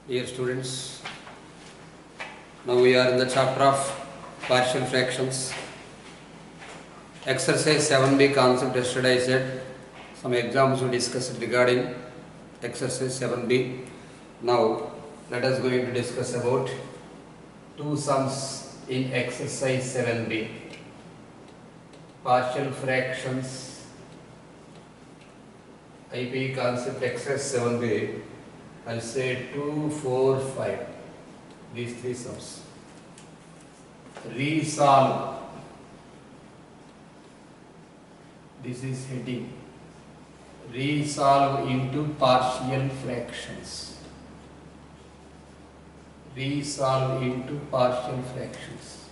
Dear students, now we are in the chapter of partial fractions. Exercise 7b concept. Yesterday I said some examples we discussed regarding exercise 7b. Now let us going to discuss about two sums in exercise 7b. Partial fractions, IP concept, exercise 7b. I'll say 2, 4, 5. These three sums. Resolve. This is heading. Resolve into partial fractions. Resolve into partial fractions.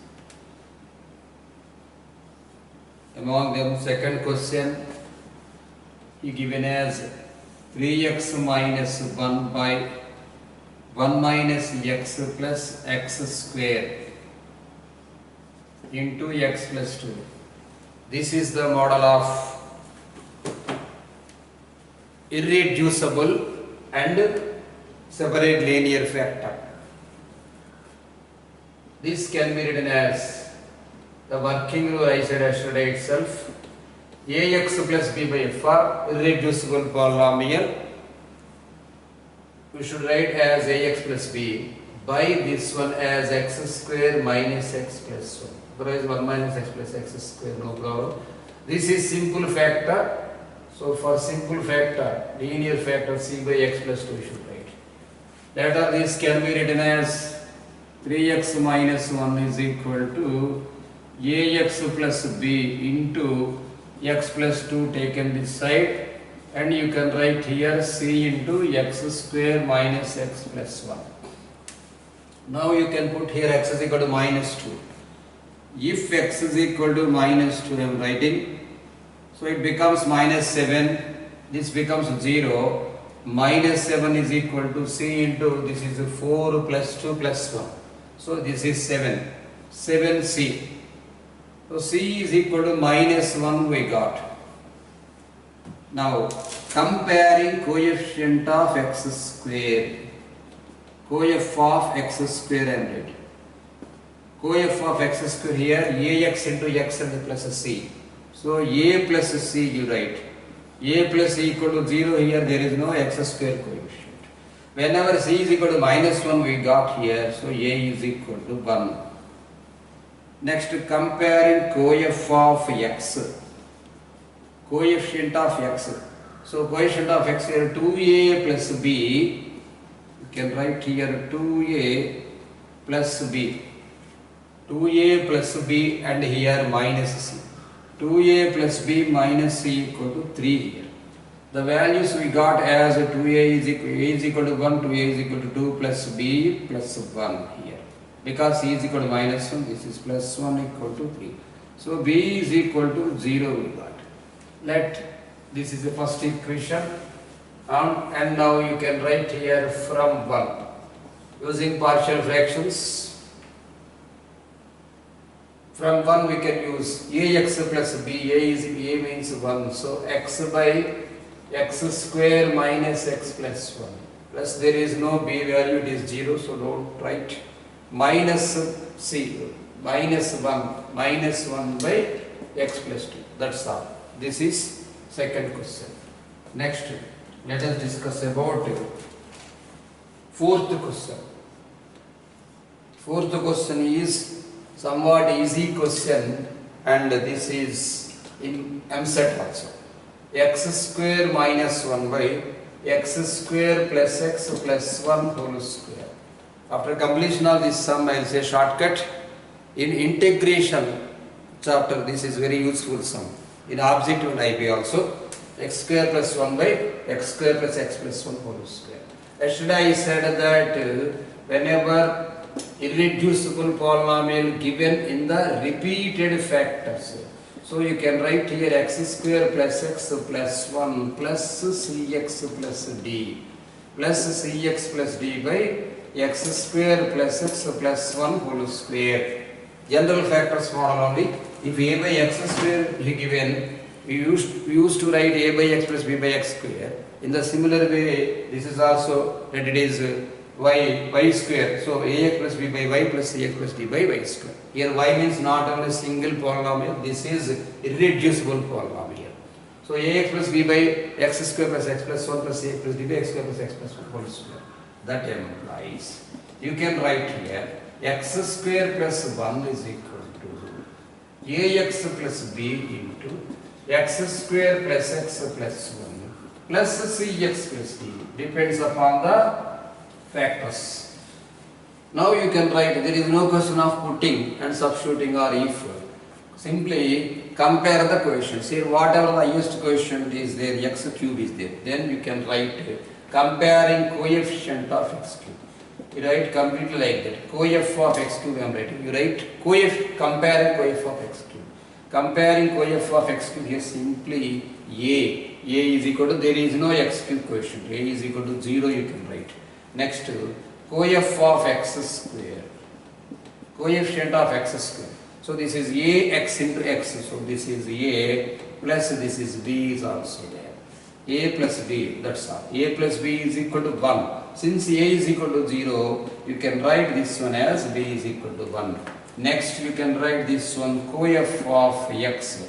Among them, second question is given as 3x minus 1 by 1 minus x plus x square into x plus 2. This is the model of irreducible and separate linear factor. This can be written as the working rule I said yesterday itself. Ax plus b by f for irreducible polynomial, we should write as ax plus b by this one as x square minus x plus 1. Otherwise 1 minus x plus x square, no problem. This is simple factor. So for simple factor, linear factor c by x plus 2 we should write. Later this can be written as 3x minus 1 is equal to ax plus b into x plus 2 taken this side, and you can write here c into x square minus x plus 1. Now you can put here x is equal to minus 2. If x is equal to minus 2 I am writing, so it becomes minus 7, this becomes 0, minus 7 is equal to c into this is 4 plus 2 plus 1. So this is 7, 7c. So c is equal to minus 1 we got. Now comparing coefficient of x square, coef of x square and it. Coef of x square here ax into x and plus c. So a plus c you write. A plus c equal to 0, here there is no x square coefficient. Whenever c is equal to minus 1 we got here, so a is equal to 1. Next, comparing coef of x, coefficient of x. So coefficient of x here 2a plus b, you can write here 2a plus b, 2a plus b and here minus c. 2a plus b minus c equal to 3 here. The values we got as 2a is equal to 1, 2a is equal to 2 plus b plus 1 here. Because c is equal to minus 1, this is plus 1 equal to 3. So b is equal to 0 we got. This is the first equation, and now you can write here from 1. Using partial fractions, from 1 we can use ax plus b, a means 1. So x by x square minus x plus 1. Plus there is no b value, it is 0, so don't write. Minus c, minus 1 by x plus 2. That's all. This is second question. Next, let us discuss about fourth question. Fourth question is somewhat easy question, and this is in MSET also. X square minus 1 by x square plus x plus 1 whole square. After completion of this sum, I will say shortcut. In integration chapter, this is very useful sum. In objective and IP also, x square plus 1 by x square plus x plus 1 whole square. Yesterday I said that whenever irreducible polynomial given in the repeated factors, so you can write here x square plus x plus 1 plus cx plus d plus cx plus d by x square plus x plus 1 whole square. General factors model only. If a by x square is given, we used to write a by x plus b by x square. In the similar way, this is also that it is y square. So ax plus b by y plus ax plus d by y square. Here y means not only single polynomial, this is irreducible polynomial. So ax plus b by x square plus x plus 1 plus ax plus d by x square plus x plus 1 whole square. That implies you can write here x square plus 1 is equal to ax plus b into x square plus x plus 1 plus cx plus d, depends upon the factors. Now you can write, there is no question of putting and substituting or if. Simply compare the coefficients. Here whatever the highest coefficient is there, x cube is there. Then you can write comparing coefficient of x cube. You write completely like that. Coef of x cube I am writing. You write comparing coef of x cube. Comparing coef of x cube here simply a is equal to, there is no x cube coefficient. A is equal to 0 you can write. Next, coef of x square. Coefficient of x square. So this is ax into x. So this is a plus this is b is also there. A plus b, that's all. A plus b is equal to 1. Since a is equal to 0, you can write this one as b is equal to 1. Next, you can write this one coef of x.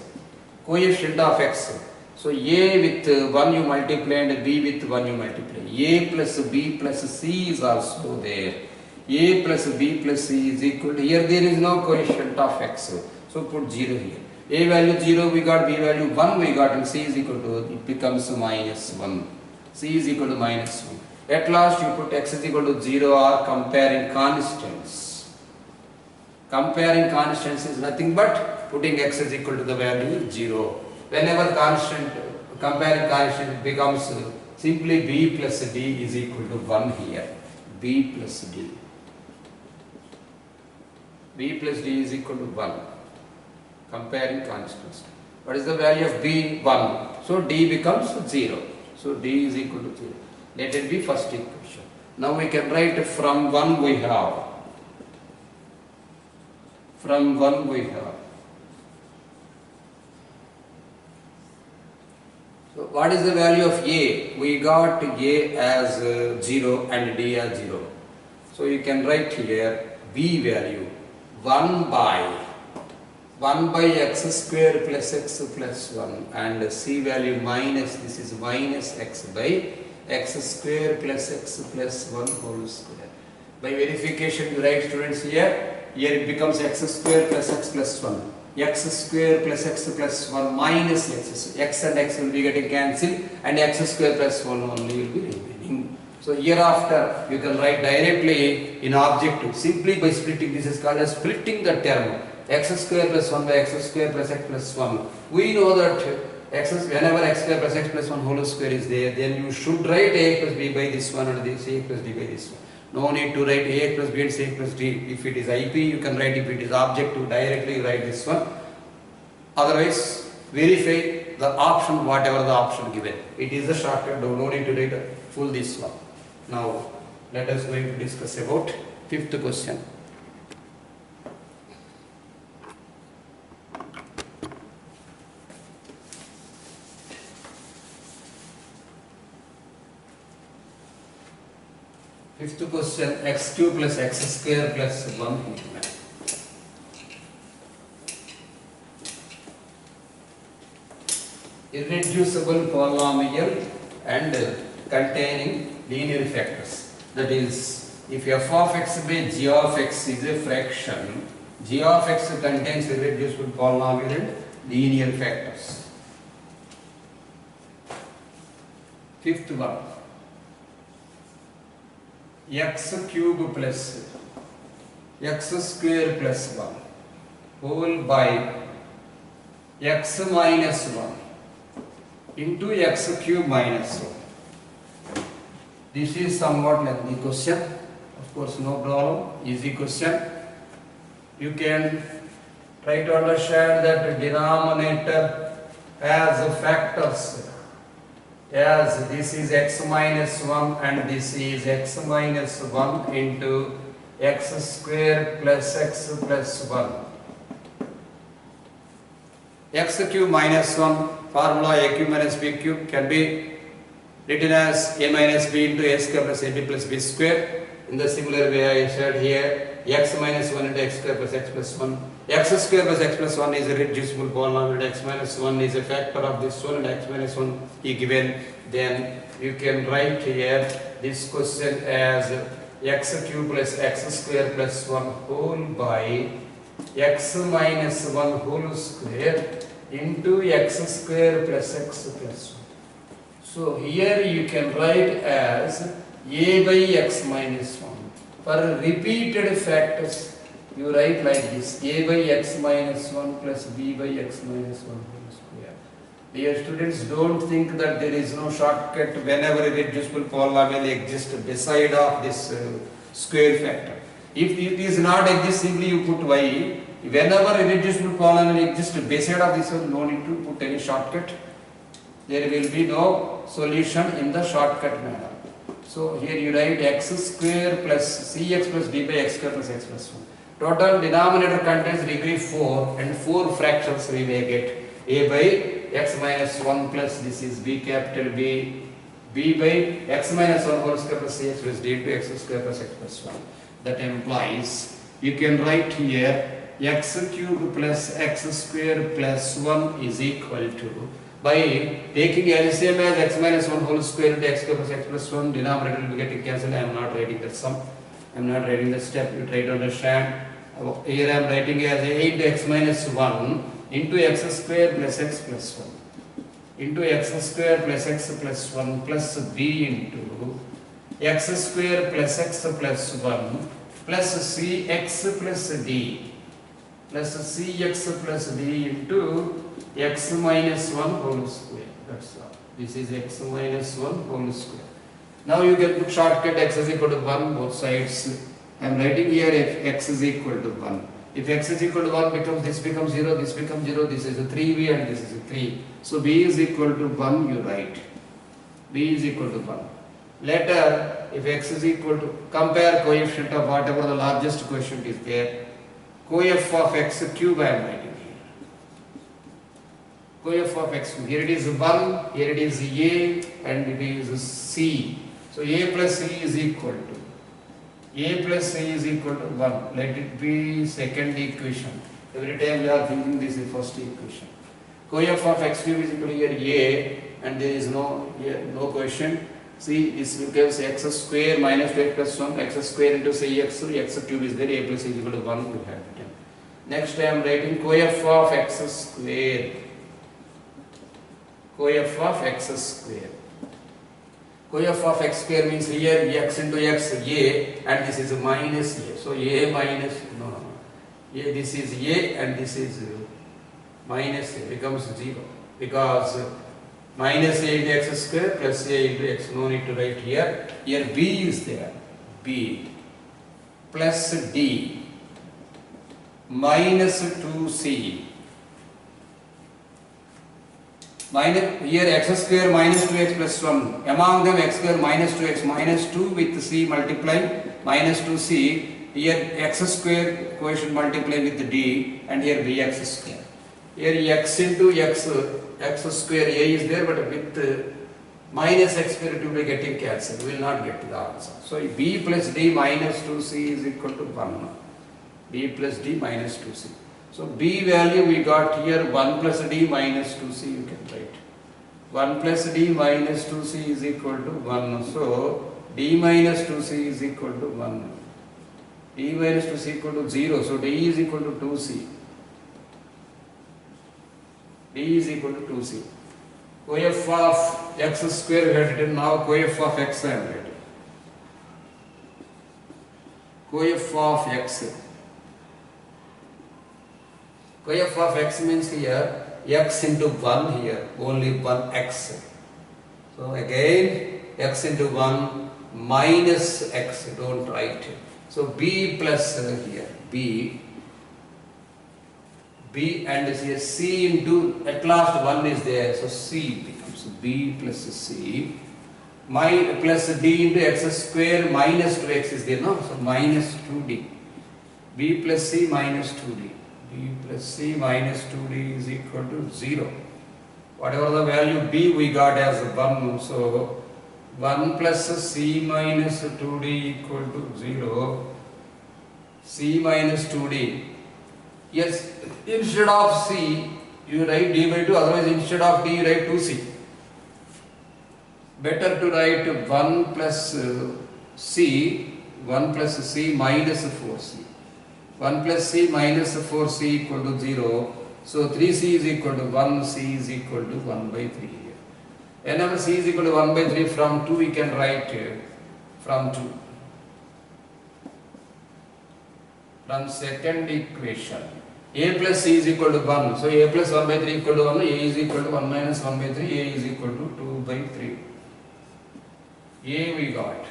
Coefficient of x. So a with 1 you multiply and b with 1 you multiply. A plus b plus c is also there. A plus b plus c is equal to, here there is no coefficient of x. So put 0 here. A value 0 we got, b value 1 we got, and c is equal to, it becomes minus 1. C is equal to minus 1. At last you put x is equal to 0 or comparing constants. Comparing constants is nothing but putting x is equal to the value 0. Whenever constant, comparing constant becomes simply b plus d is equal to 1 here. B plus d. B plus d is equal to 1. Comparing constants. What is the value of b? 1. So d becomes 0. So d is equal to 0. Let it be first equation. Now we can write from 1 we have. From 1 we have. So what is the value of a? We got a as 0 and d as 0. So you can write here b value 1 by x square plus x plus 1 and c value minus, this is minus x by x square plus x plus 1 whole square. By verification you write, students, here it becomes x square plus x plus 1. X square plus x plus 1 minus x and x will be getting cancelled and x square plus 1 only will be remaining. So hereafter you can write directly in objective simply by splitting. This is called as splitting the term. X square plus 1 by x square plus x plus 1. We know that whenever x square plus x plus 1 whole square is there, then you should write a plus b by this one and this a plus d by this one. No need to write a plus b and c plus d. If it is IP, you can write. If it is objective, directly write this one. Otherwise, verify the option, whatever the option given. It is the shortcut. No need to write full this one. Now, let us going to discuss about fifth question. Fifth question, x cube plus x square plus 1. Irreducible polynomial and containing linear factors. That is, if f of x by g of x is a fraction, g of x contains irreducible polynomial and linear factors. Fifth one, x cube plus x square plus 1 whole by x minus 1 into x cube minus 1. This is somewhat lengthy question. Of course, no problem. Easy question. You can try to understand that denominator as factors, as this is x minus 1 and this is x minus 1 into x square plus x plus 1. X cube minus 1, formula a cube minus b cube can be written as a minus b into a square plus ab plus b square. In the similar way I said here, x minus 1 into x square plus x plus 1. X square plus x plus 1 is a reducible polynomial, x minus 1 is a factor of this one, and x minus 1 is given. Then you can write here this question as x cube plus x square plus 1 whole by x minus 1 whole square into x square plus x plus 1. So here you can write as a by x minus 1. For repeated factors, you write like this: a by x minus 1 plus b by x minus 1 whole square. Dear students, don't think that there is no shortcut whenever a reducible polynomial exists beside of this square factor. If it is not exist, simply you put y. Whenever a reducible polynomial exists beside of this one, no need to put any shortcut. There will be no solution in the shortcut manner. So here you write x square plus cx plus d by x square plus x plus 1. Total denominator contains degree 4 and 4 fractions we may get. A by x minus 1 plus this is b capital B, b by x minus 1 whole square plus cx plus d into x square plus x plus 1. That implies you can write here x cube plus x square plus 1 is equal to, by taking LCM as x minus 1 whole square into x square plus x plus 1, denominator will be getting cancelled. I am not writing that sum. I am not writing the step. You try to understand. Here I am writing as 8x minus 1 into x square plus x plus 1 into x square plus x plus 1 plus b into x square plus x plus 1 plus cx plus d plus cx plus d into x minus 1 whole square. That's all. This is x minus 1 whole square. Now you can put shortcut x is equal to 1 both sides. I am writing here if x is equal to 1. If x is equal to 1, this becomes 0, this becomes 0, this is a 3b and this is a 3. So b is equal to 1, you write. b is equal to 1. Later, if x is equal to, compare coefficient of whatever the largest quotient is there. Coef of x cube I am writing here. Coef of x cube. Here it is 1, here it is a and it is c. So a plus c is equal to, a plus c is equal to 1. Let it be second equation. Every time we are thinking this is first equation. Coef of x cube is equal to here a and there is no quotient. See, this becomes x square minus 2x plus 1, x square into cx, so x cube is there, a plus c is equal to 1, we have it. Next I am writing coef of x square. Coef of x square. Coef of x square means here x into x, a, and this is minus a. So a minus, a, this is a and this is minus a, becomes 0. Because minus a into x square plus a into x, no need to write here. Here b is there, b plus d minus 2c. Minus, here x square minus 2x plus 1. Among them x square minus 2x minus 2 with c multiply minus 2c. Here x square quotient multiply with d and here bx square. Here x into x square a is there, but with minus x square it will be getting cancelled. We will not get the answer. So b plus d minus 2c is equal to 1. b plus d minus 2c. So b value we got here 1 plus d minus 2c you can write. 1 plus d minus 2c is equal to 1. So d minus 2c is equal to 1. d minus 2c equal to 0. So d is equal to 2c. d is equal to 2c. Coef of x square we have written, now coef of x I am writing. Coef of x. Coef of x means here x into 1 here, only 1x. So again x into 1 minus x, don't write. So b plus here, b and here c into, at last 1 is there, so c becomes b plus c, plus d into x square minus 2x is there, no? So minus 2d, b plus c minus 2d. b plus c minus 2d is equal to 0. Whatever the value b we got as 1, so 1 plus c minus 2d equal to 0. C minus 2d. Yes, instead of c, you write d by 2, otherwise instead of d, you write 2c. Better to write 1 plus c, 1 plus c minus 4c. 1 plus c minus 4c equal to 0. So 3c is equal to 1, c is equal to 1 by 3 here. Whenever c is equal to 1 by 3, from 2 we can write from 2. From second equation, a plus c is equal to 1. So a plus 1 by 3 equal to 1, a is equal to 1 minus 1 by 3, a is equal to 2 by 3. A we got,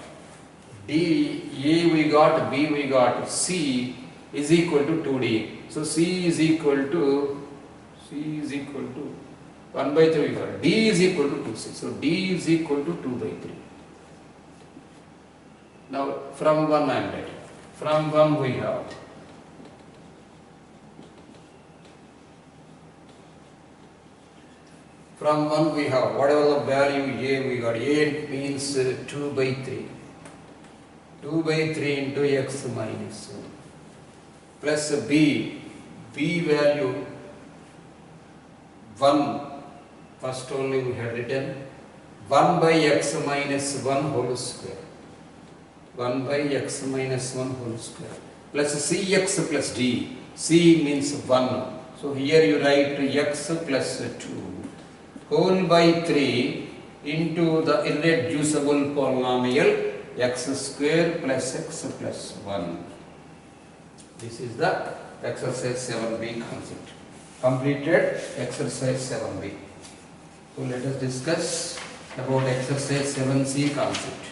D, A we got, B we got, C is equal to 2D. So C is equal to 1 by 3 we got, D is equal to 2C. So D is equal to 2 by 3. Now from 1 I am writing. From 1 we have whatever the value A we got. A means 2 by 3. 2 by 3 into x minus 1 plus B value 1. First only we had written 1 by x minus 1 whole square. 1 by x minus 1 whole square plus cx plus d. C means 1. So here you write x plus 2 whole by 3 into the irreducible polynomial x square plus x plus 1. This is the exercise 7b concept. Completed exercise 7b. So let us discuss about exercise 7c concept.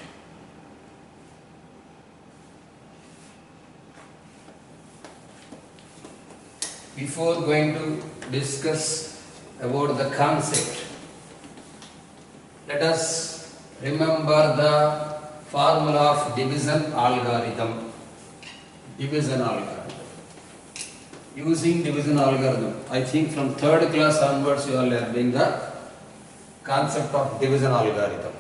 Before going to discuss about the concept, let us remember the formula of division algorithm. Division algorithm. Using division algorithm, I think from third class onwards you are learning the concept of division algorithm.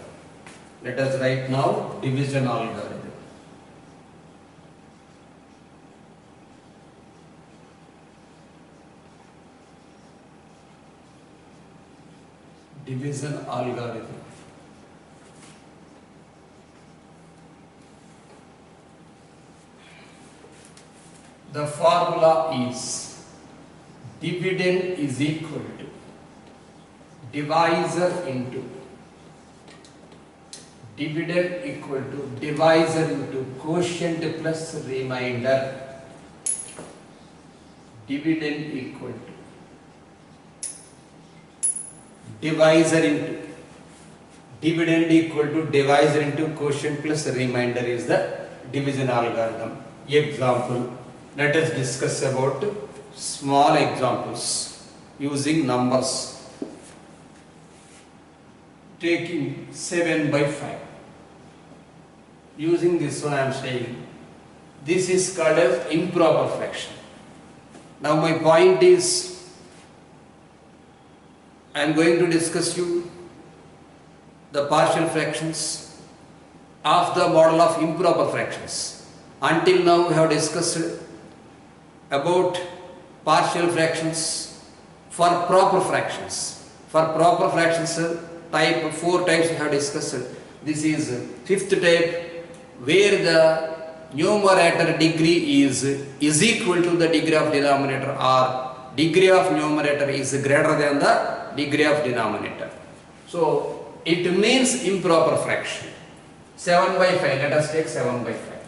Let us write now division algorithm. Division algorithm. The formula is dividend is equal to divisor into dividend equal to divisor into quotient plus remainder. Dividend equal to divisor into dividend equal to divisor into quotient plus remainder is the division algorithm. Example. Let us discuss about small examples using numbers. Taking 7 by 5. Using this one I am saying this is called as improper fraction. Now my point is I am going to discuss you the partial fractions of the model of improper fractions. Until now we have discussed about partial fractions for proper fractions. For proper fractions type 4 types we have discussed. This is fifth type where the numerator degree is equal to the degree of denominator or degree of numerator is greater than the degree of denominator. So it means improper fraction. 7 by 5, let us take 7 by 5.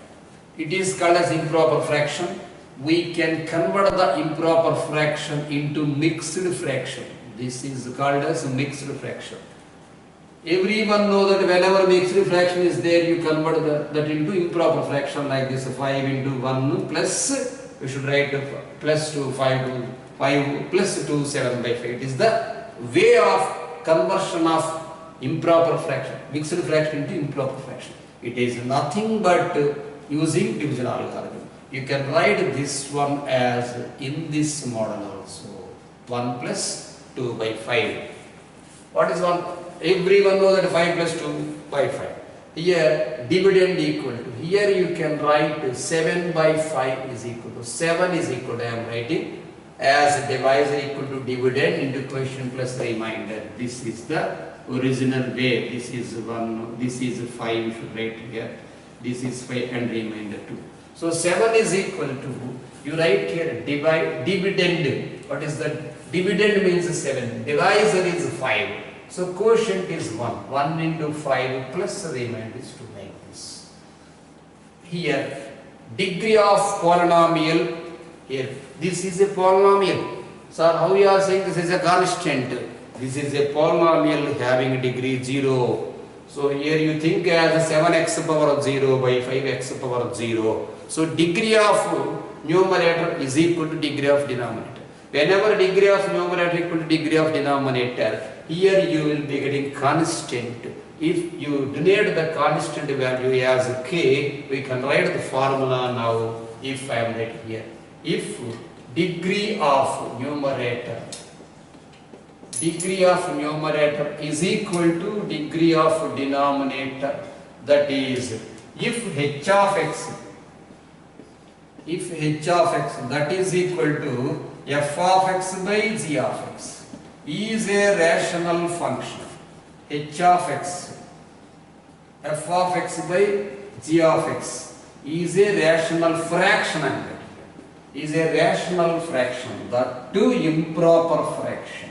It is called as improper fraction. We can convert the improper fraction into mixed fraction. This is called as mixed fraction. Everyone knows that whenever mixed fraction is there, you convert that into improper fraction like this 5 into 1 plus, we should write plus 2, 5 to 5 plus 2, 7 by 5. It is the way of conversion of improper fraction, mixed fraction into improper fraction. It is nothing but using division algorithm. You can write this one as in this model also. 1 plus 2 by 5. What is 1? Everyone knows that 5 plus 2. by 5. Here dividend equal to, here you can write 7 by 5 is equal to, 7 is equal to, I am writing as divisor equal to dividend into quotient plus remainder. This is the original way. This is 1, this is 5, you should write here. This is 5 and remainder 2. So 7 is equal to, you write here dividend. What is that? Dividend means 7. Divisor is 5. So quotient is 1. 1 into 5 plus the remainder is 2 like this. Here degree of polynomial, here this is a polynomial. So how you are saying this is a constant? This is a polynomial having degree 0. So here you think as 7x power of 0 by 5x power of 0. So degree of numerator is equal to degree of denominator. Whenever degree of numerator equal to degree of denominator, here you will be getting constant. If you denote the constant value as k, we can write the formula now. If I am writing here, if degree of numerator is equal to degree of denominator, that is, if h of x that is equal to f of x by g of x is a rational function. H of x, f of x by g of x is a rational fraction, is a rational fraction, that too improper fraction.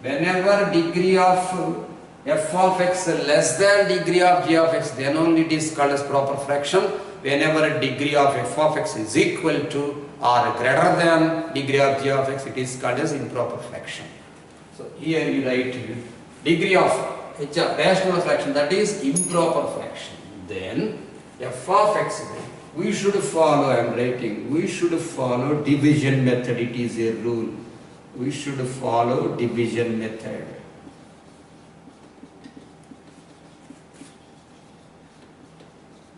Whenever degree of f of x less than degree of g of x, then only it is called as proper fraction. Whenever degree of f of x is equal to or greater than degree of g of x, it is called as improper fraction. So here you write degree of rational fraction, that is improper fraction. Then f of x, we should follow, I am writing, we should follow division method. It is a rule. We should follow division method.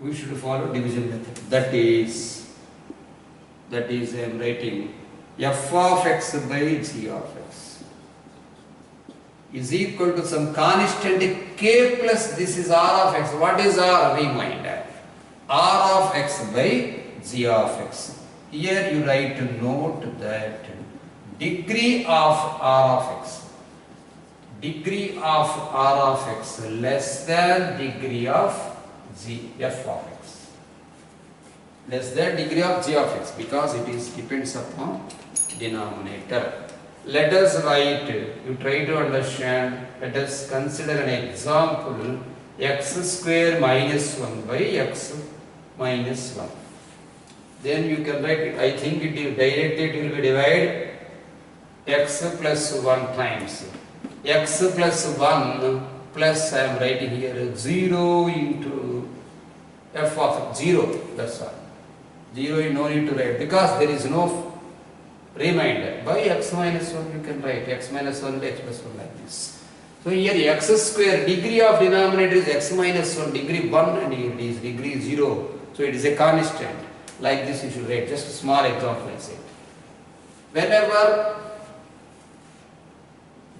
We should follow division method. That is I am writing f of x by g of x is equal to some constant k plus this is r of x. What is r? Reminder. R of x by g of x. Here you write to note that degree of r of x less than degree of f of x, less than degree of g of x, because it is depends upon denominator. Let us write, you try to understand, let us consider an example, x square minus 1 by x minus 1. Then you can write it, I think it will directly it will be divided x plus 1 times x plus 1 plus, I am writing here 0 into f of 0, that's all. 0 you no need to write because there is no remainder. By x minus 1 you can write x minus 1 x plus 1 like this. So here x square, degree of denominator is x minus 1, degree 1 and here it is degree 0. So it is a constant. Like this you should write, just a small example I said. Whenever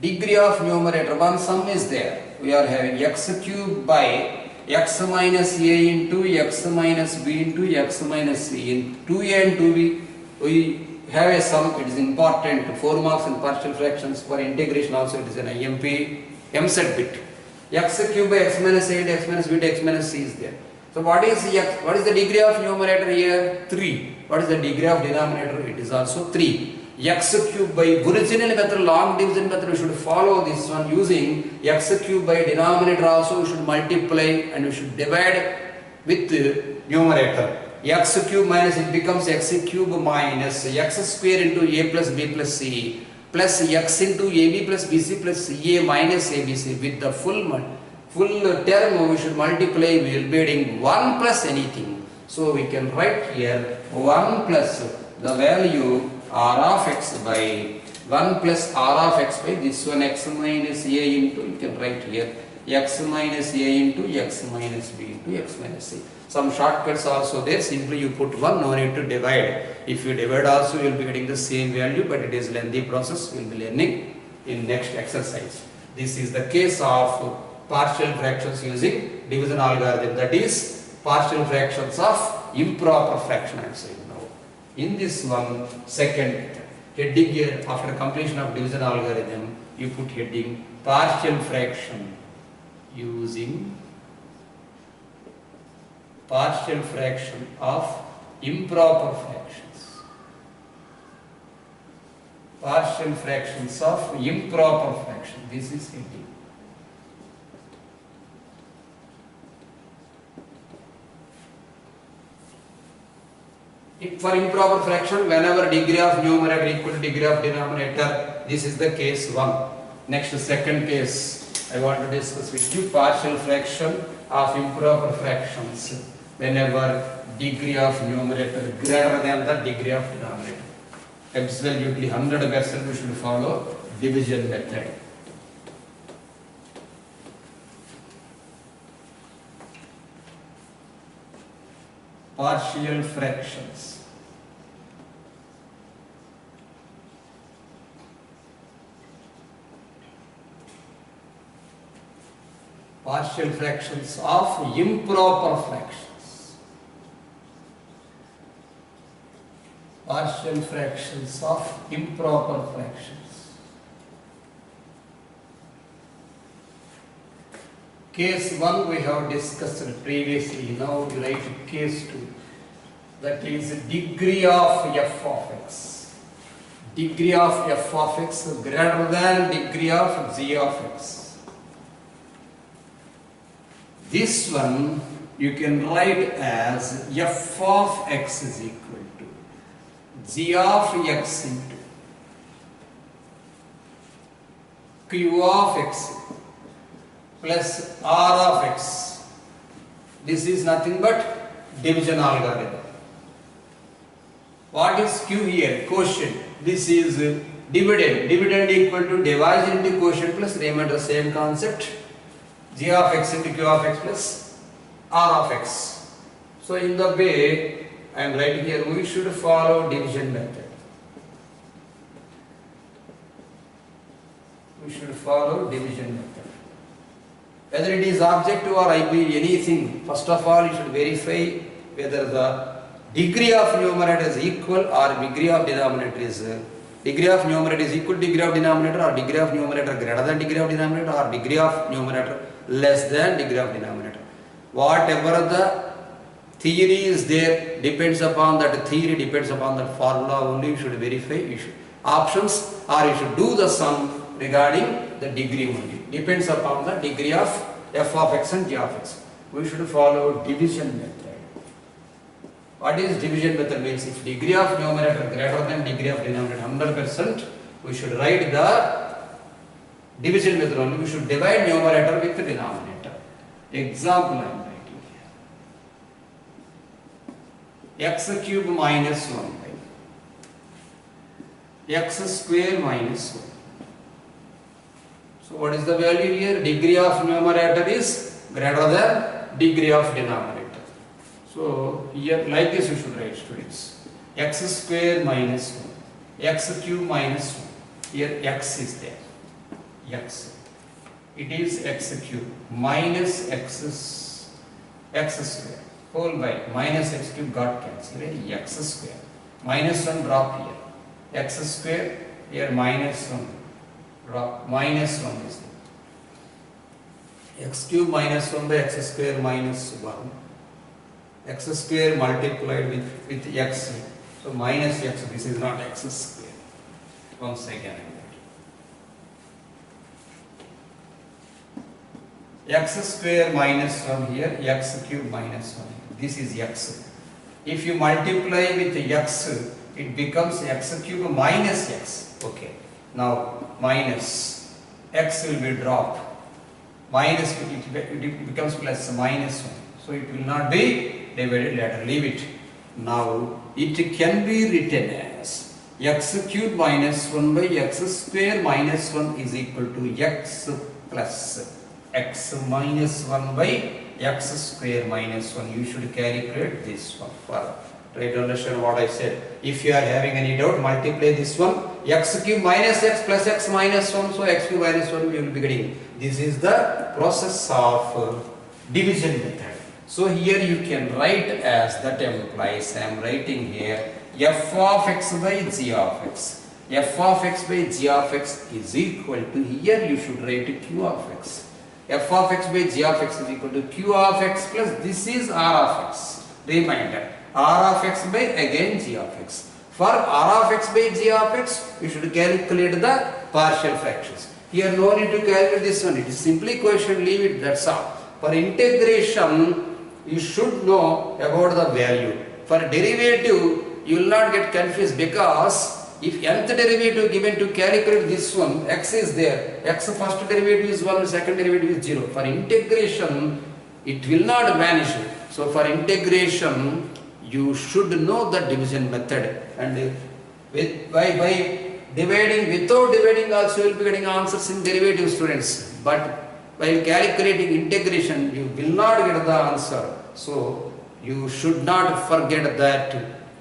degree of numerator, one sum is there, we are having x cube by x minus a into x minus b into x minus c. In 2a and 2b we have a sum, it is important, 4 marks in partial fractions. For integration also it is an IMP MSET bit. X cube by x minus a into x minus b into x minus c is there. So what is the degree of numerator here? 3. What is the degree of denominator? It is also 3. X cube by original method, long division method, we should follow this one using x cube by denominator also we should multiply and we should divide with numerator. X cube minus it becomes x cube minus x square into a plus b plus c plus x into ab plus bc plus ca minus abc. With the full term we should multiply, we will be adding 1 plus anything. So we can write here 1 plus the value r of x by 1 plus r of x by this one x minus a into, you can write here x minus a into x minus b into x minus c. Some shortcuts also there, simply you put 1, no need to divide. If you divide also you will be getting the same value, but it is lengthy process, we will be learning in next exercise. This is the case of partial fractions using division algorithm, that is partial fractions of improper fraction I am saying now. In this one, second heading here, after completion of division algorithm, you put heading partial fraction using partial fraction of improper fractions. Partial fractions of improper fraction. This is heading. For improper fraction, whenever degree of numerator equal to degree of denominator, this is the case 1. Next, second case, I want to discuss with you partial fraction of improper fractions whenever degree of numerator greater than the degree of denominator. Absolutely 100% we should follow division method. Partial fractions. Partial fractions of improper fractions. Partial fractions of improper fractions. Case 1 we have discussed previously. Now we write case 2. That is degree of f of x. Degree of f of x greater than degree of g of x. This one you can write as f of x is equal to g of x into q of x plus r of x. This is nothing but division algorithm. What is q here? Quotient. This is dividend. Dividend equal to divised into quotient plus remainder, same concept. G of x into q of x plus r of x. So in the way I am writing here, we should follow division method. We should follow division method. Whether it is objective or IB, anything, first of all you should verify whether the degree of numerator is equal or degree of denominator is degree of numerator is equal to degree of denominator, or degree of numerator greater than degree of denominator, or degree of numerator less than degree of denominator. Whatever the theory is there, depends upon that theory, depends upon that formula only you should verify. You should options, or you should do the sum regarding the degree only. Depends upon the degree of f of x and g of x. We should follow division method. What is division method means? If degree of numerator greater than degree of denominator 100%, we should write the division method only. We should divide numerator with the denominator. Example I am writing here. X cube minus 1 by x square minus 1. So what is the value here? Degree of numerator is greater than degree of denominator. So here like this you should write, students. X square minus 1, x cube minus 1. Here x is there. X. It is x cube minus x square whole by minus x cube got cancelled. X square minus 1 drop here. X square here minus 1 drop, minus 1 is there. X cube minus 1 by x square minus 1. X square multiplied with x. So minus x, this is not x square. Once again. X square minus 1 here, x cube minus 1. This is x. If you multiply with x, it becomes x cube minus x. Okay. Now minus x will be dropped. Minus it becomes plus minus 1. So it will not be divided later. Leave it. Now it can be written as x cube minus 1 by x square minus 1 is equal to x plus x minus 1 by x square minus 1. You should calculate this one for Try to understand what I said. If you are having any doubt, multiply this one. X cube minus x plus x minus 1. So x cube minus 1 we will be getting. This is the process of division method. So here you can write as that implies, I am writing here f of x by g of x. F of x by g of x is equal to, here you should write q of x. F of x by g of x is equal to q of x plus this is r of x. Reminder, r of x by again g of x. For r of x by g of x, you should calculate the partial fractions. Here no need to calculate this one, it is simply quotient, leave it, that's all. For integration, you should know about the value. For derivative, you will not get confused because if nth derivative given to calculate this one, x is there, x first derivative is 1, second derivative is 0. For integration, it will not vanish. So for integration, you should know the division method, and by dividing, without dividing also you will be getting answers in derivative, students. But while calculating integration, you will not get the answer. So you should not forget that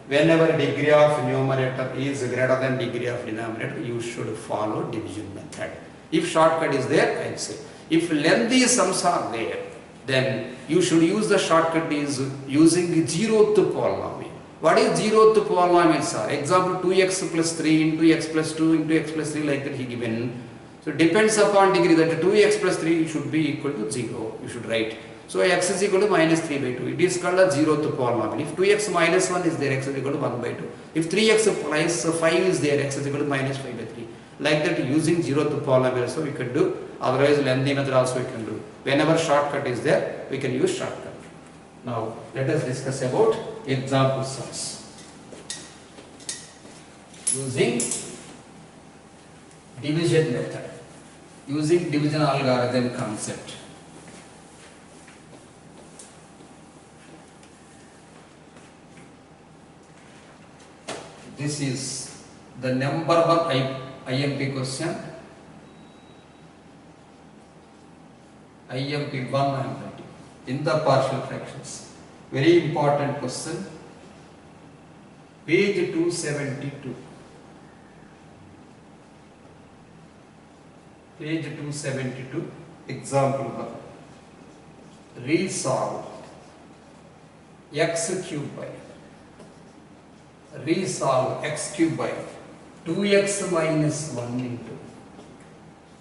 whenever degree of numerator is greater than degree of denominator, you should follow division method. If shortcut is there, I will say. If lengthy sums are there, then you should use the shortcut is using 0th polynomial. What is 0th polynomial, sir? Example 2x plus 3 into x plus 2 into x plus 3, like that he given. So depends upon degree, that 2x plus 3 should be equal to 0, you should write. So x is equal to minus 3 by 2. It is called a 0th polynomial. If 2x minus 1 is there, x is equal to 1 by 2. If 3x plus 5 is there, x is equal to minus 5 by 3. Like that using 0th polynomial, so we can do. Otherwise lengthy method also we can do. Whenever shortcut is there, we can use shortcut. Now let us discuss about example sums. Using division method. Using division algorithm concept. This is the number one IMP question. IMP 1 I am writing in the partial fractions. Very important question. Page 272. Page 272. Example 1. Resolve x cube by. Resolve x cube by 2x minus 1 into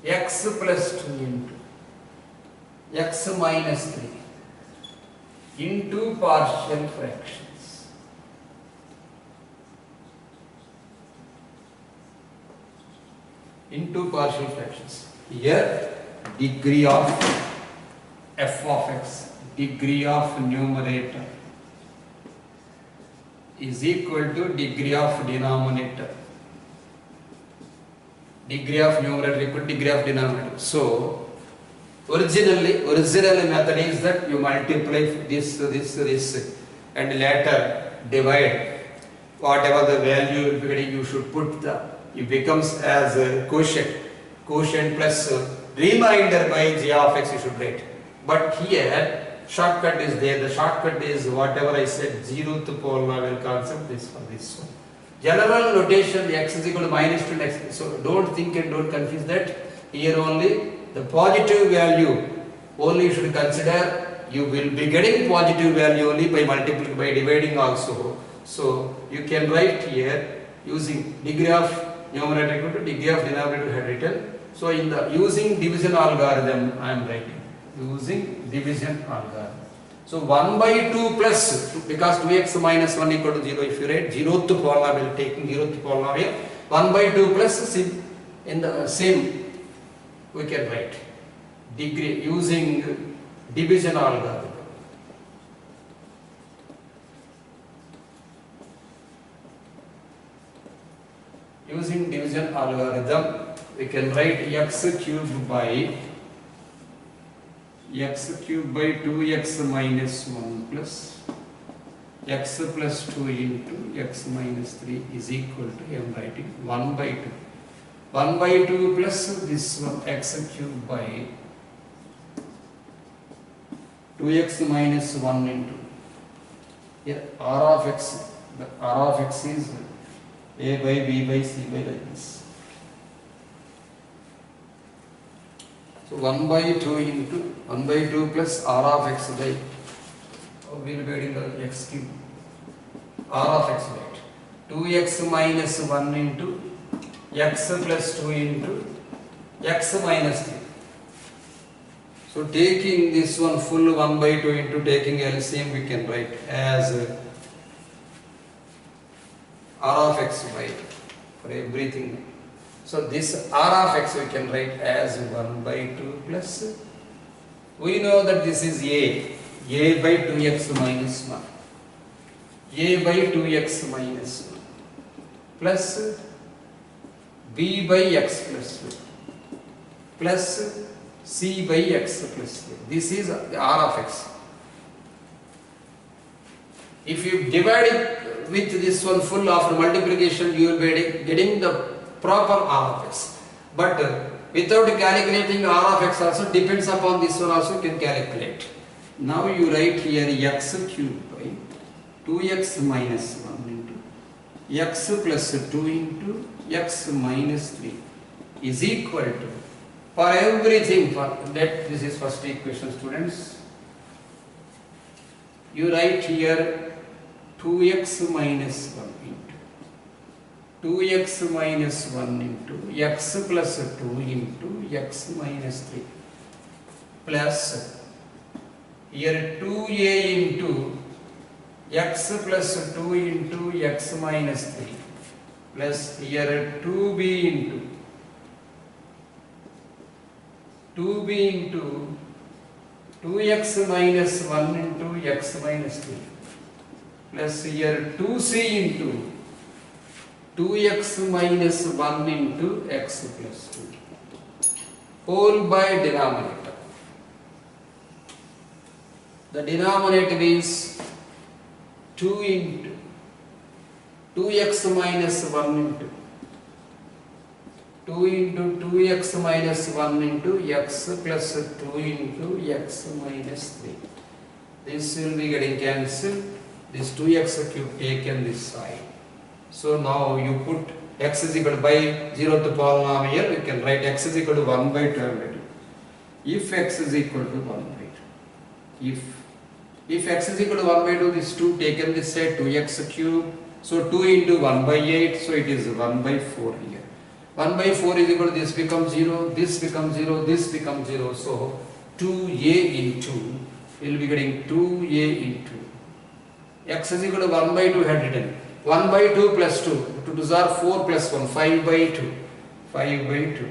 x plus 2 into x minus 3 into partial fractions. Into partial fractions. Here degree of f of x, degree of numerator is equal to degree of denominator. Degree of numerator equal to degree of denominator. So original method is that you multiply this and later divide. Whatever the value you will be getting, you should put it becomes as a quotient plus remainder by g of x you should write. But here shortcut is there. The shortcut is whatever I said, 0th polynomial concept, this for this one. General notation, x is equal to minus 2 and x. So don't think and don't confuse that. Here only the positive value only you should consider. You will be getting positive value only by multiplying, by dividing also. So you can write here using degree of numerator equal to degree of denominator had written. So in the using division algorithm I am writing. Using division algorithm. So 1 by 2 plus, because 2x minus 1 equal to 0, if you write 0th polynomial, taking 0th polynomial, 1 by 2 plus in the same we can write degree using division algorithm. Using division algorithm we can write x cube by 2x minus 1 plus x plus 2 into x minus 3 is equal to, I am writing 1 by 2. 1 by 2 plus this one x cube by 2x minus 1 into, here r of x The R of x is a by b by c by like this. So 1 by 2 into 1 by 2 plus R of x by, we will be getting the x cube. R of x by 2x minus 1 into x plus 2 into x minus 3. So taking this one full 1 by 2 into taking LCM, we can write as R of x by for everything. So this R of x we can write as 1 by 2 plus, we know that this is a by 2x minus 1, a by 2x minus 1 plus b by x plus 2 plus c by x plus 3. This is the R of x. If you divide it with this one full after multiplication, you will be getting the proper R of x. But without calculating R of x also, depends upon this one also, you can calculate. Now you write here x cube by 2x minus 1 into x plus 2 into x minus 3 is equal to, for everything, for that, this is first equation, students. You write here 2x minus 1 into 2x minus 1 into x plus 2 into x minus 3 plus here 2a into x plus 2 into x minus 3 plus here 2b into 2x minus 1 into x minus 3 plus here 2c into 2x minus 1 into x plus 2 whole by denominator. The denominator is 2 into 2x minus 1 into 2 into 2x minus 1 into x plus 2 into x minus 3. This will be getting cancelled. This 2x cube taken this side. So now you put x is equal to by 0th polynomial, you can write x is equal to 1 by 2. If x is equal to 1 by 2. If x is equal to 1 by 2, this 2 taken this side, 2x cube. So 2 into 1 by 8, so it is 1 by 4 here. 1 by 4 is equal to this becomes 0, this becomes 0, this becomes 0. So 2a into, we will be getting 2a into x is equal to 1 by 2 had written 1 by 2 plus 2, 2 2s are 4 plus 1, 5 by 2, 5 by 2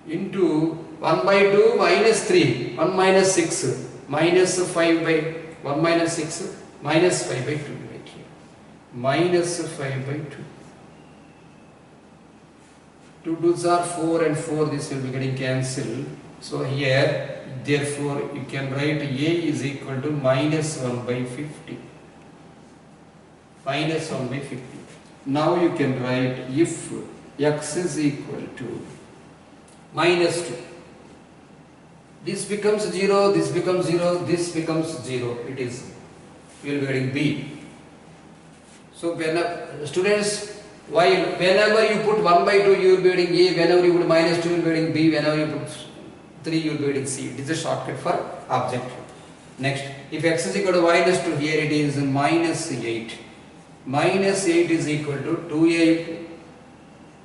into 1 by 2 minus 3, 1 minus 6, minus 5 by 1 minus 6, minus 5 by 2 right here, minus 5 by 2. 2 2s are 4 and 4, this will be getting cancelled. So here, therefore, you can write a is equal to minus 1 by 50. Minus 1 by 50. Now you can write if x is equal to minus 2. This becomes 0, this becomes 0, this becomes 0. It is, we will be getting b. So students, while whenever you put 1 by 2, you will be getting a, whenever you put minus 2, you will be getting b, whenever you put 3, you will be getting c. It is a shortcut for object. Next, if x is equal to minus 2, here it is minus 8. Minus 8 is equal to 2a,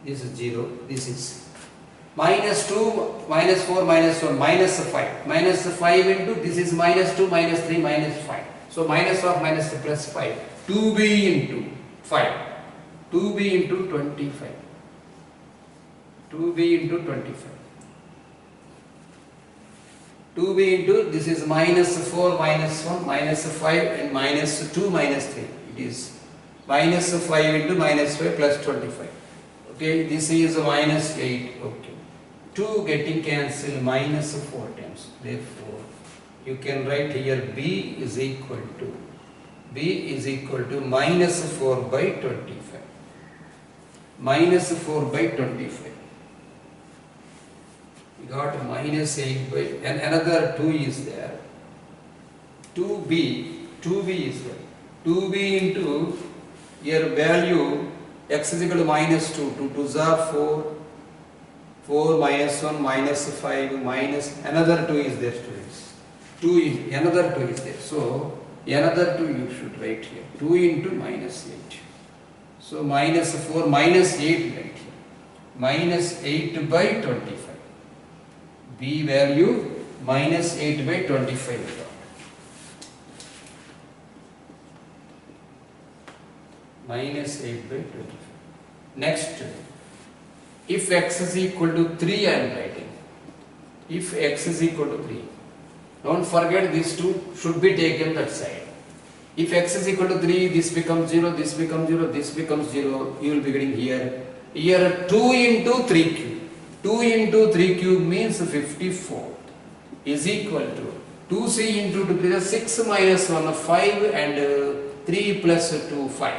this is 0, this is minus 2, minus 4, minus 1, minus 5. Minus 5 into, this is minus 2, minus 3, minus 5. So minus of minus plus 5. 2b into 5. 2b into 25. 2b into 25. 2b into, this is minus 4, minus 1, minus 5 and minus 2, minus 3. It is minus 5 into minus 5 plus 25. Okay, this is minus 8. Okay. 2 getting cancelled, minus 4 times. Therefore, you can write here b is equal to minus 4 by 25. Minus 4 by 25. We got minus 8 by, and another 2 is there. 2b is there. 2b into Here value x is equal to minus 2. 2 2s are 4. 4 minus 1 minus 5 minus another 2 is there, students. Another 2 is there. So another 2 you should write here. 2 into minus 8. So minus 4 minus 8 right here. Minus 8 by 25. B value minus 8 by 25. Minus 8 by 25. Next, if x is equal to 3 I am writing. If x is equal to 3. Don't forget these two should be taken that side. If x is equal to 3, this becomes 0, this becomes 0, this becomes 0. You will be getting here. Here 2 into 3 cube. 2 into 3 cube means 54 is equal to 2c into 2 is 6 minus 1 5 and 3 plus 2 5.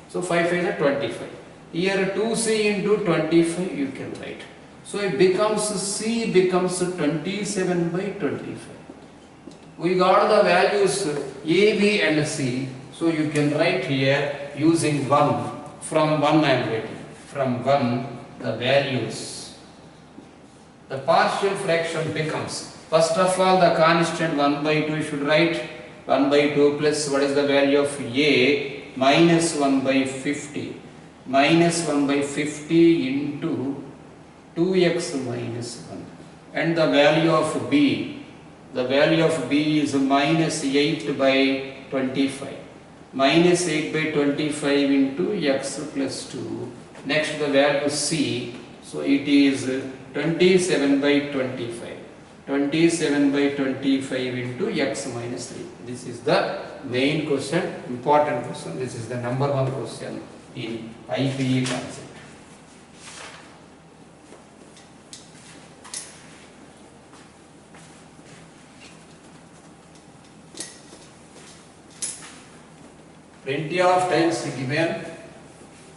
So 5 is 25. Here 2c into 25 you can write. So it becomes c becomes 27 by 25. We got the values a, b and c. So you can write here using 1. From 1 I am writing. From 1 the values. The partial fraction becomes, first of all the constant 1 by 2 you should write 1 by 2 plus what is the value of a minus 1 by 50. Minus 1 by 50 into 2x minus 1. And the value of b. The value of b is minus 8 by 25. Minus 8 by 25 into x plus 2. Next the value c. So it is 27 by 25. 27 by 25 into x minus 3. This is the main question, important question. This is the number 1 question in IPA concept. Plenty of times given.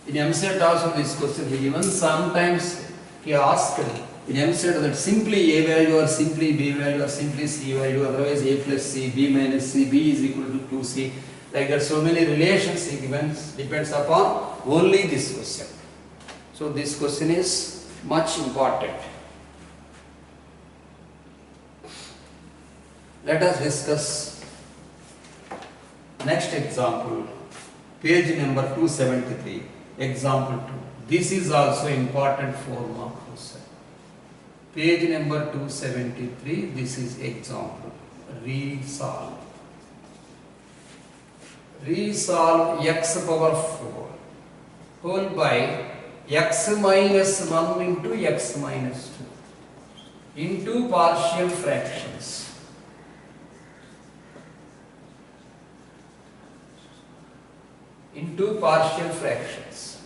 In MCET also this question is given. Sometimes he asked in MCET that simply a value or simply b value or simply c value, otherwise a plus c, b minus c, b is equal to 2c. Like that, so many relations he given, depends upon only this question. So this question is much important. Let us discuss next example, page number 273, example 2. This is also important 4-mark question. Page number 273, this is example. Resolve. Resolve x power 4 whole by x minus 1 into x minus 2 into partial fractions. Into partial fractions.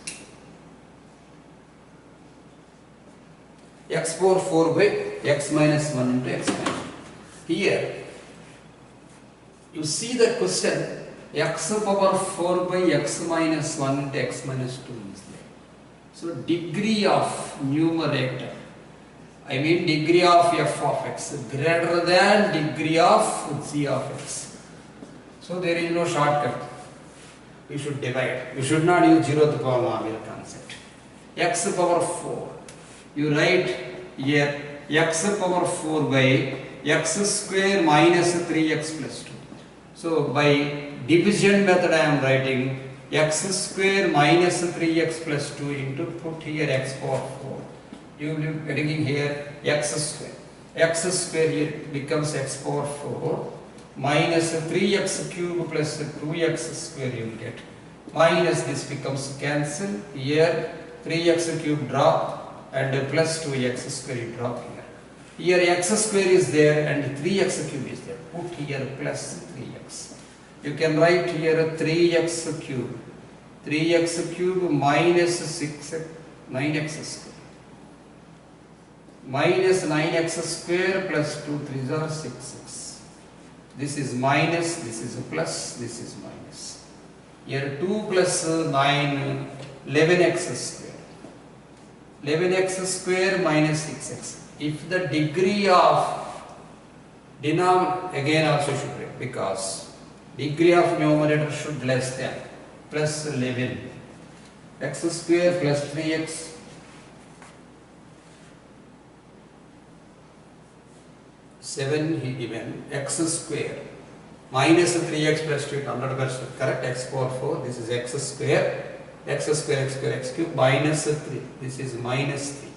X power 4 by x minus 1 into x minus 2. Here, you see the question, x power 4 by x minus 1 into x minus 2 is there. So degree of numerator, I mean degree of f of x greater than degree of g of x. So there is no shortcut. We should divide. We should not use zeroth polynomial concept. X power 4. You write here x power 4 by x square minus 3x plus 2. So by division method I am writing x square minus 3x plus 2 into put here x power 4. You will be getting here x square. X square here becomes x power 4 minus 3x cube plus 2x square you will get. Minus this becomes cancel. Here 3x cube drop and plus 2x square you drop here. Here x square is there and 3x cube is there. Put here plus 3x. You can write here 3x cube. 3x cube minus 9x square. Minus 9x square plus 2 3s are 6x. This is minus, this is a plus, this is minus. Here 2 plus 9, 11x square. 11x square minus 6x. If the degree of denominator, again also should write, because degree of numerator should less than. plus 11. X square plus 3x. 7 he given. X square minus 3x plus 2, 100% correct. X power 4. This is x square. X square, x square, x cube minus 3. This is minus 3.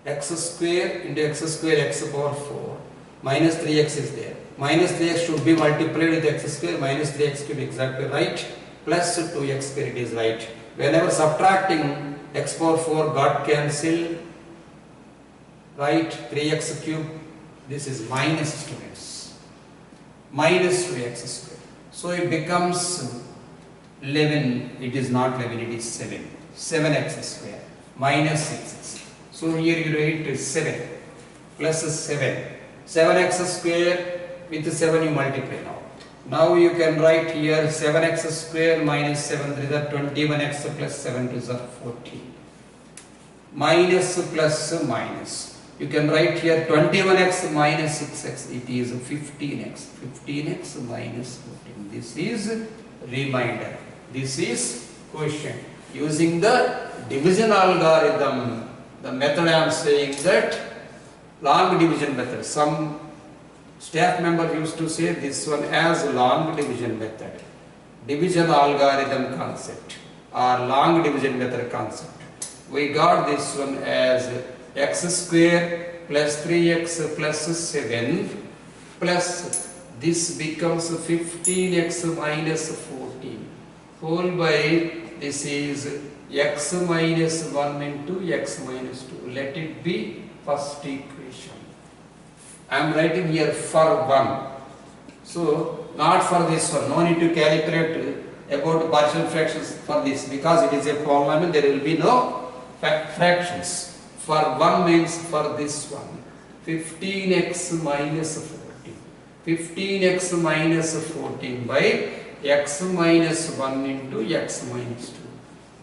X square into x square, x power 4. Minus 3x is there. Minus 3x should be multiplied with x square. Minus 3x cube exactly right. Plus 2x square, it is right. Whenever subtracting, x power 4 got cancelled. Right. 3x cube. This is minus, students. Minus 2x square. So it becomes 11. It is not 11. It is 7. 7x square minus 6x. So here you write 7 plus 7. 7x square with 7 you multiply now. Now you can write here 7x square minus 7 is 21x plus 7 is 14. Minus plus minus. You can write here 21x minus 6x. It is 15x. 15x minus 14. This is remainder. This is quotient. Using the division algorithm, the method I am saying that long division method. Some staff member used to say this one as long division method. Division algorithm concept or long division method concept. We got this one as x square plus 3x plus 7 plus this becomes 15x minus 14 whole by this is x minus 1 into x minus 2. Let it be first equation. I am writing here for 1. So not for this one. No need to calculate about partial fractions for this because it is a polynomial. There will be no fractions. For 1 means for this one. 15x minus 14. 15x minus 14 by x minus 1 into x minus 2.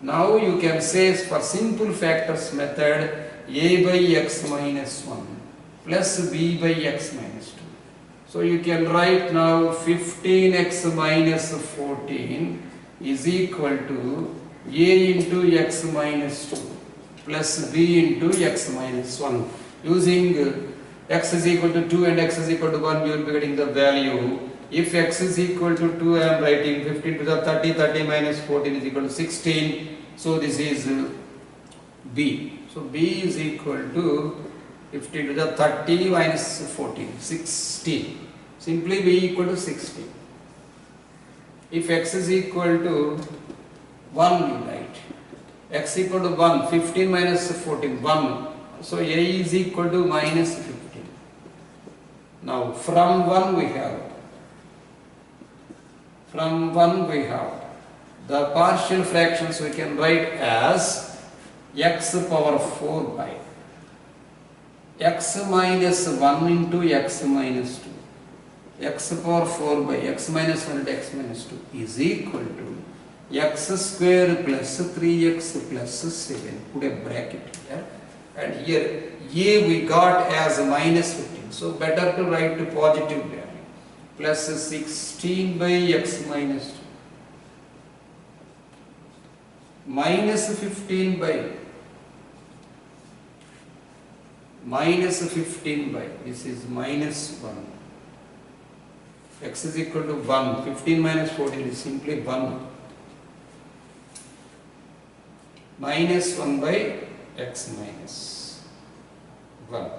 Now you can say for simple factors method a by x minus 1 plus b by x minus 2. So you can write now 15x minus 14 is equal to a into x minus 2 plus b into x minus 1. Using x is equal to 2 and x is equal to 1, you will be getting the value. If x is equal to 2, I am writing 15 to the 30, 30 minus 14 is equal to 16. So this is b. So b is equal to 15 to the 30 minus 14, 16. Simply b equal to 16. If x is equal to 1, you write. X equal to 1, 15 minus 14, 1. So a is equal to minus 15. Now from 1 we have the partial fractions we can write as x power 4 by x minus 1 into x minus 2. X power 4 by x minus 1 into x minus 2 is equal to x square plus 3x plus 7. Put a bracket here. And here a we got as minus 15. So better to write to positive value. Plus 16 by x minus 2. Minus 15 by this is minus 1. X is equal to 1. 15 minus 14 is simply 1. Minus 1 by x minus 1.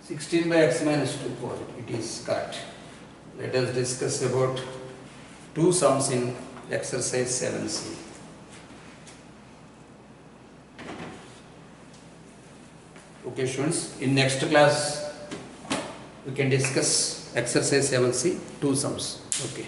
Sixteen by x minus 2 positive. It is correct. Let us discuss about two sums in exercise 7c. Okay, students, in next class we can discuss exercise 7c, two sums. Okay.